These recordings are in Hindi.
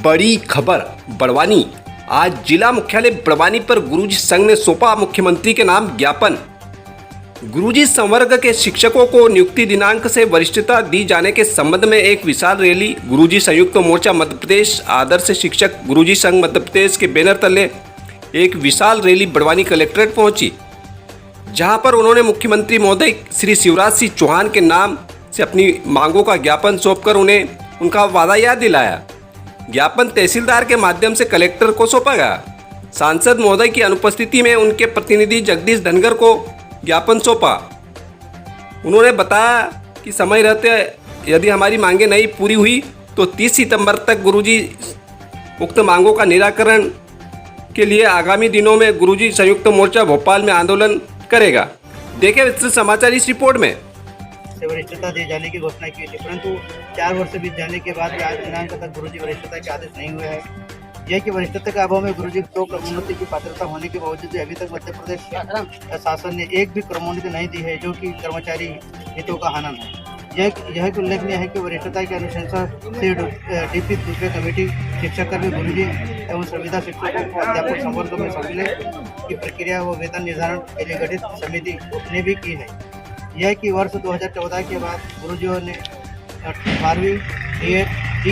बड़ी खबर बड़वानी। आज जिला मुख्यालय बड़वानी पर गुरुजी संघ ने सौंपा मुख्यमंत्री के नाम ज्ञापन। गुरुजी संवर्ग के शिक्षकों को नियुक्ति दिनांक से वरिष्ठता दी जाने के संबंध में एक विशाल रैली गुरुजी संयुक्त मोर्चा मध्य प्रदेश आदर्श शिक्षक गुरुजी संघ मध्य प्रदेश के बैनर तले एक विशाल रैली बड़वानी कलेक्ट्रेट पहुंची, जहां पर उन्होंने मुख्यमंत्री महोदय श्री शिवराज सिंह चौहान के नाम से अपनी मांगों का ज्ञापन सौंपकर उन्हें उनका वादा याद दिलाया। ज्ञापन तहसीलदार के माध्यम से कलेक्टर को सौंपा गया। सांसद महोदय की अनुपस्थिति में उनके प्रतिनिधि जगदीश धनगर को ज्ञापन सौंपा। उन्होंने बताया कि समय रहते यदि हमारी मांगें नहीं पूरी हुई तो 30 सितंबर तक गुरुजी उक्त मांगों का निराकरण के लिए आगामी दिनों में गुरुजी संयुक्त मोर्चा भोपाल में आंदोलन करेगा। देखें विस्तृत समाचार इस रिपोर्ट में। वरिष्ठता दिए जाने की घोषणा की थी, परंतु 4 वर्ष बीत जाने के बाद भी आज दिनांक तक गुरुजी वरिष्ठता के आदेश नहीं हुए हैं। यह कि वरिष्ठता के अभाव में गुरुजी को क्रमोन्नति की पात्रता होने के बावजूद भी अभी तक मध्य प्रदेश शासन ने एक भी क्रमोन्नति नहीं दी है, जो कि कर्मचारी हितों का हनन है। यह उल्लेखनीय है कि वरिष्ठता की अनुशंसा से डीपी दूसरे कमेटी शिक्षाकर्मी गुरुजी एवं संविदा शिक्षकों को अध्यापक संवर्ग में शामिल की प्रक्रिया व वेतन निर्धारण के लिए गठित समिति ने भी की है। यह कि वर्ष 2014 के बाद गुरुजियों ने 12वीं DED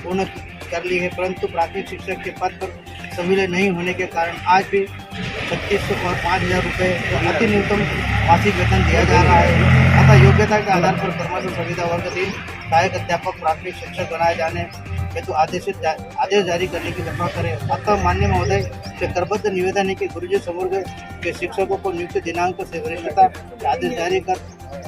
पूर्ण कर ली है, परंतु प्राथमिक शिक्षक के पद पर सम्मिलित नहीं होने के कारण आज भी 2500 और 5000 रुपये अति न्यूनतम मासिक वेतन दिया जा रहा है। अतः योग्यता के आधार पर क्रमशः संविदा वर्ग 3 सहायक अध्यापक प्राथमिक शिक्षक बनाए जाने हेतु आदेश जारी करने की कृपा करें। अतः माननीय महोदय से करबद्ध निवेदन है कि गुरुजी संवर्ग के शिक्षकों को नियुक्त दिनांक से वरिष्ठता के आदेश जारी कर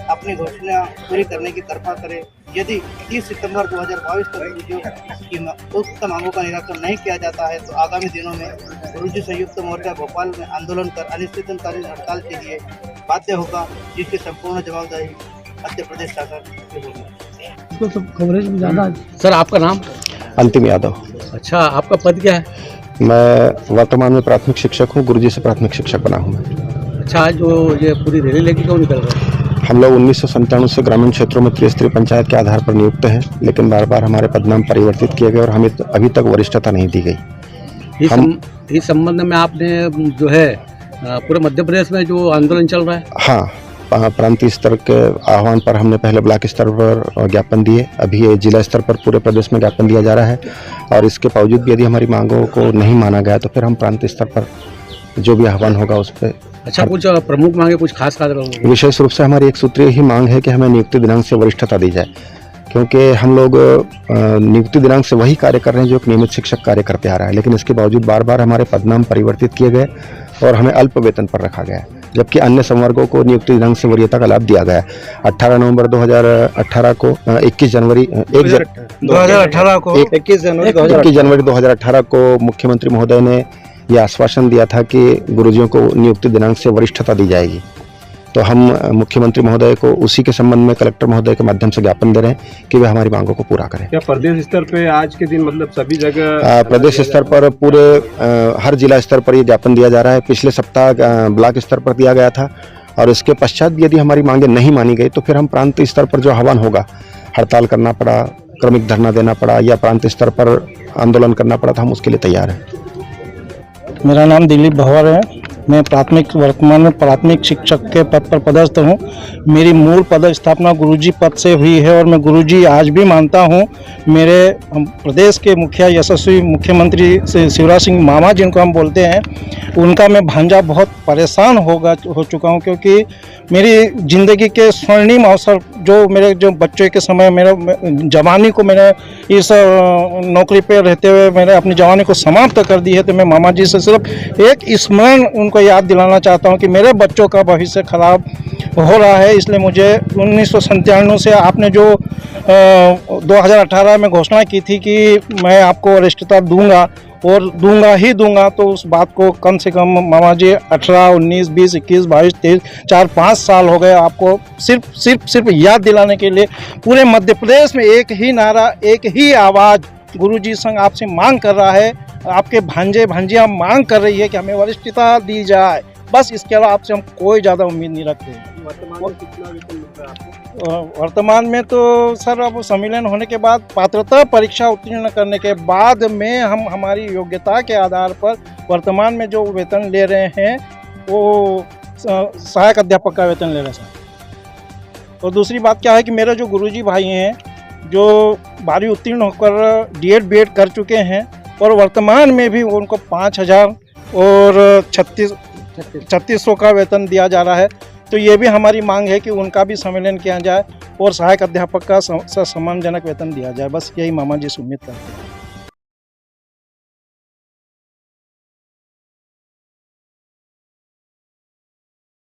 अपनी घोषणा पूरी करने की कृपा करें। यदि 30 सितंबर 2022 तक गुरुजियों की उक्त मांगों का निराकरण नहीं किया जाता है तो आगामी दिनों में गुरुजी संयुक्त मोर्चा भोपाल में आंदोलन कर अनिश्चितकालीन हड़ताल के लिए बाध्य होगा, जिसकी संपूर्ण जवाबदारी मध्य प्रदेश शासन की होगी। तो कवरेज में ज़्यादा। सर आपका नाम? अंतिम यादव। अच्छा, आपका पद क्या है? मैं वर्तमान में प्राथमिक शिक्षक हूँ, गुरुजी से प्राथमिक शिक्षक बना हूँ मैं। अच्छा, आज जो ये पूरी रैली लेके क्यों निकल रहे हैं? हम लोग 1997 से ग्रामीण क्षेत्रों में त्रिस्तरीय पंचायत के आधार पर नियुक्त हैं, लेकिन बार बार हमारे पदनाम परिवर्तित किए गए और हमें अभी तक वरिष्ठता नहीं दी गई। इस संबंध में आपने जो है पूरे मध्य प्रदेश में जो आंदोलन चल रहा है? हाँ, प्रांतीय स्तर के आह्वान पर हमने पहले ब्लॉक स्तर पर ज्ञापन दिए, अभी ये जिला स्तर पर पूरे प्रदेश में ज्ञापन दिया जा रहा है। और इसके बावजूद भी यदि हमारी मांगों को नहीं माना गया तो फिर हम प्रांतीय स्तर पर जो भी आह्वान होगा उस पर। अच्छा, कुछ प्रमुख मांगे, कुछ खास विशेष रूप से हमारी एक सूत्रीय ही मांग है कि हमें नियुक्ति दिनांक से वरिष्ठता दी जाए, क्योंकि हम लोग नियुक्ति दिनांक से वही कार्य कर रहे हैं जो एक नियमित शिक्षक कार्य करते आ रहा है, लेकिन इसके बावजूद बार बार हमारे पदनाम परिवर्तित किए गए और हमें अल्प वेतन पर रखा गया, जबकि अन्य संवर्गों को नियुक्ति दिनांक से वरीयता का लाभ दिया गया। 18 नवंबर 2018 को 21 जनवरी 2018 को मुख्यमंत्री महोदय ने यह आश्वासन दिया था कि गुरुजियों को नियुक्ति दिनांक से वरिष्ठता दी जाएगी। तो हम मुख्यमंत्री महोदय को उसी के संबंध में कलेक्टर महोदय के माध्यम से ज्ञापन दे रहे हैं कि वे हमारी मांगों को पूरा करें। क्या प्रदेश स्तर पे आज के दिन मतलब सभी जगह प्रदेश स्तर पर पूरे हर जिला स्तर पर ये ज्ञापन दिया जा रहा है। पिछले सप्ताह ब्लॉक स्तर पर दिया गया था और इसके पश्चात भी यदि हमारी मांगें नहीं मानी गई तो फिर हम प्रांतीय स्तर पर जो आह्वान होगा, हड़ताल करना पड़ा, क्रमिक धरना देना पड़ा या प्रांतीय स्तर पर आंदोलन करना पड़ा, तो हम उसके लिए तैयार हैं। मेरा नाम दिलीप भवर है। मैं वर्तमान में प्राथमिक शिक्षक के पद पर पदस्थ हूँ। मेरी मूल पदस्थापना गुरुजी पद से हुई है और मैं गुरुजी आज भी मानता हूँ। मेरे प्रदेश के मुखिया यशस्वी मुख्यमंत्री शिवराज सिंह मामा जिनको हम बोलते हैं, उनका मैं भांजा बहुत परेशान हो चुका हूँ, क्योंकि मेरी ज़िंदगी के स्वर्णिम अवसर जो बच्चे के समय मेरे जवानी को मैंने इस नौकरी पे रहते हुए मैंने अपनी जवानी को समाप्त कर दी है। तो मैं मामा जी से सिर्फ एक स्मरण उनको याद दिलाना चाहता हूं कि मेरे बच्चों का भविष्य खराब हो रहा है। इसलिए मुझे 1997 से आपने जो 2018 में घोषणा की थी कि मैं आपको वरिष्ठता दूंगा और दूंगा, तो उस बात को कम से कम मामा जी 18, 19, 20, 21, 22, 23, 4-5 साल हो गए आपको सिर्फ याद दिलाने के लिए। पूरे मध्य प्रदेश में एक ही नारा, एक ही आवाज़ गुरुजी संघ आपसे मांग कर रहा है, आपके भांजियाँ मांग कर रही है कि हमें वरिष्ठता दी जाए, बस इसके अलावा आपसे हम कोई ज़्यादा उम्मीद नहीं रखते हैं। वर्तमान में कितना वेतन मिल रहा है आपको? वर्तमान में तो सर अब सम्मेलन होने के बाद पात्रता परीक्षा उत्तीर्ण करने के बाद में हम हमारी योग्यता के आधार पर वर्तमान में जो वेतन ले रहे हैं वो सहायक अध्यापक का वेतन ले रहे हैं सर। और दूसरी बात क्या है कि मेरे जो गुरुजी भाई हैं जो 12वीं उत्तीर्ण होकर डीएड बीएड कर चुके हैं और वर्तमान में भी उनको 5,000 और 3600 का वेतन दिया जा रहा है। तो ये भी हमारी मांग है कि उनका भी सम्मेलन किया जाए और सहायक अध्यापक का सम्मानजनक वेतन दिया जाए। बस यही मामा जी से उम्मीद करते हैं।